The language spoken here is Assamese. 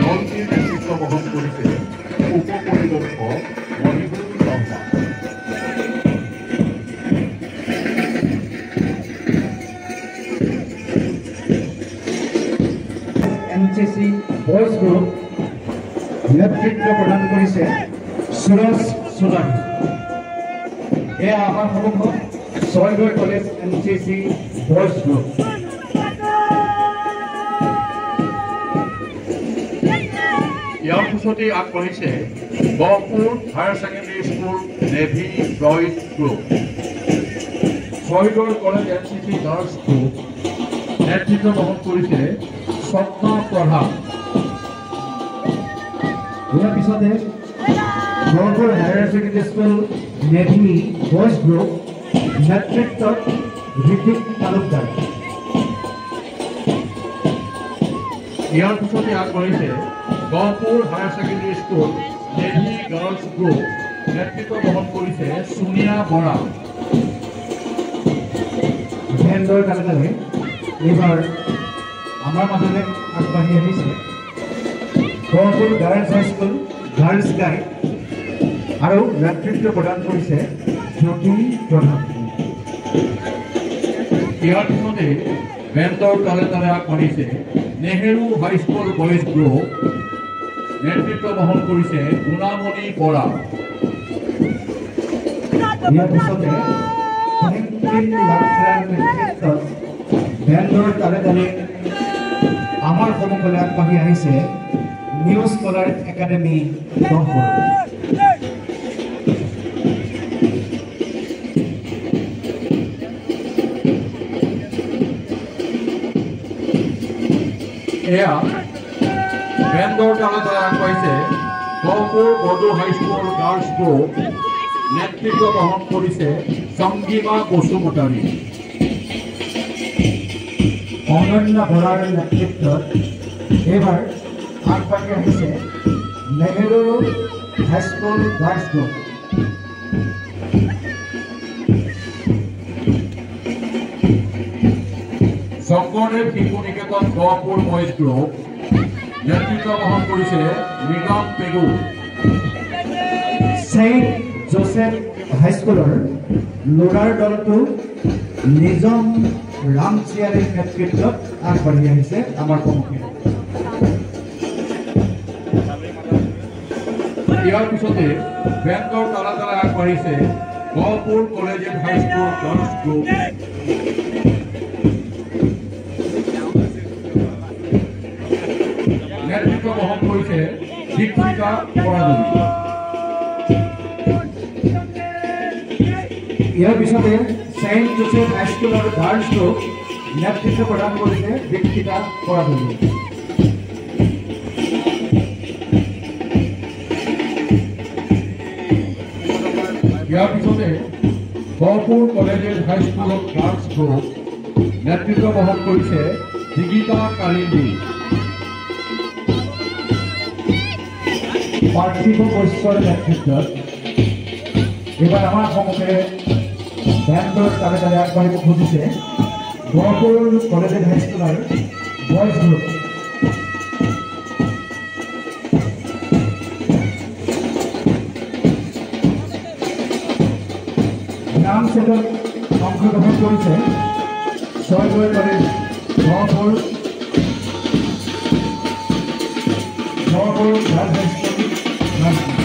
দলটিৰ নেতৃত্ব বহন কৰিছে উপ পৰিদৰ্শক Mohibul Rahman. NCC boys group নেতৃত্ব প্ৰদান কৰিছে সুৰজ সোলাৰী। এয়া আমাৰ সন্মুখত Chaygaon college NCC boys group. ইয়াৰ পিছতে আগবাঢ়িছে Gohpur higher secondary school navy boys group. Chaygaon college NCC girls group নেতৃত্ব বহন কৰিছে স্বপ্ন প্ৰধান। ইয়াৰ পিছতে Gohpur higher secondary school navy boys group নেতৃত্বত ঋতিক তালুকদাৰ। ইয়াৰ পিছতে আগবাঢ়িছে Gohpur higher secondary school navy girls group নেতৃত্ব বহন কৰিছে সোনিয়া বৰা। ভেন্দৰ তালুকাৰে এইবাৰ আমাৰ মাজলৈ আগবাঢ়ি আহিছে Gohpur girls high school girls guide আৰু নেতৃত্ব প্ৰদান কৰিছে জ্যোতি প্ৰধান। ইয়াৰ পিছতে বেণ্ডৰ তালে তালে আগবাঢ়িছে নেহেৰু হাইস্কুল বয়েজ গ্ৰুপ নেতৃত্ব বহন কৰিছে গুণামণি বৰা। ইয়াৰ পিছতে নেতৃত্বত বেণ্ডৰ তালে তালে আমাৰ সন্মুখলৈ আগবাঢ়ি আহিছে নিউ স্কলাৰ একাডেমি গহপুৰ। এয়া বেণ্ডৰ তালে তালে আগবাঢ়িছে Gohpur Bodo high school girls group নেতৃত্ব বহন কৰিছে সংগীমা বসুমতাৰী। অনন্য বৰাৰ নেতৃত্বত এইবাৰ আগবাঢ়ি আহিছে Nehru high school girls group. Sankardev শিশু নিকেতন গহপুৰ বয়েজ গ্ৰুপ নেতৃত্ব বহন কৰিছে নিগম পেগু। ছেইণ্ট জোচেফ হাইস্কুলৰ ল'ৰাৰ দলটো নিজম ৰামচিয়াৰীৰ নেতৃত্বত আগবাঢ়ি আহিছে আমাৰ সন্মুখে। ইয়াৰ পিছতে বেণ্ডৰ তালে তালে আগবাঢ়িছে Gohpur collegiate high school girls group. নেতৃত্ব বহন কৰিছে দীক্ষিতা বৰাদুলি। ইয়াৰ পিছতে ছেইণ্ট জোচেফ হাইস্কুলৰ গাৰ্লছ গ্ৰুপ নেতৃত্ব প্ৰদান কৰিছে দীক্ষিতা বৰাদুলি। ইয়াৰ পিছতে Gohpur collegiate high school girls group নেতৃত্ব বহন কৰিছে জিগিতা কালিন্দী। পাৰ্থিৱ বৈশ্যৰ নেতৃত্বত এইবাৰ আমাৰ সন্মুখে বেণ্ডৰ তালে তালে আগবাঢ়িব খুজিছে গহপুৰ কলেজিয়েট হাইস্কুলৰ বয়েজ গ্ৰুপ। নাম ছেটত অংশগ্ৰহণ কৰিছে ছয়গৈ কলেজ গহপুৰ গাৰ্লছ হাইস্কুল।